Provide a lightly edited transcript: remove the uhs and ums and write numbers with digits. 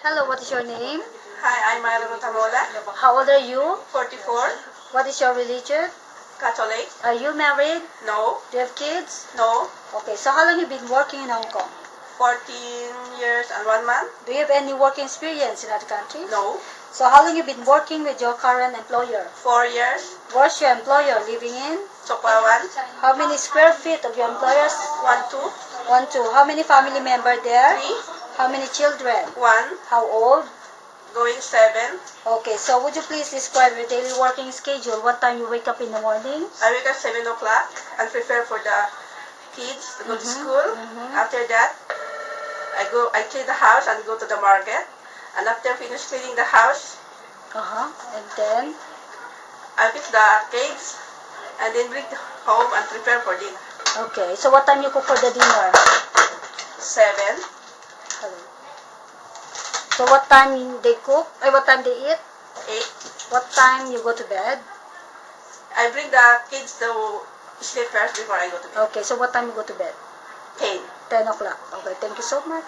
Hello, what is your name? Hi, I'm Myra Tamola, How old are you? 44, What is your religion? Catholic. Are you married? No, Do you have kids? no, Okay, so how long have you been working in Hong Kong? 14 years and 1 month. Do you have any working experience in other countries? No, So how long have you been working with your current employer? 4 years. Where's your employer living in? Chokwawan, How many square feet of your employer's? 1, 2, 1, 2. How many family members there? 3, How many children? 1, How old? going 7. Okay, so would you please describe your daily working schedule? What time you wake up in the morning? I wake up 7 o'clock and prepare for the kids to go to school. After that, I clean the house and go to the market. And after finish cleaning the house, And then? I fix the cakes and then bring home and prepare for dinner. Okay, so what time you cook for the dinner? 7, So what time they cook? What time they eat? 8. What time you go to bed? I bring the kids to sleep first before I go to bed. Okay, so what time you go to bed? 10. 10 o'clock. Okay, thank you so much.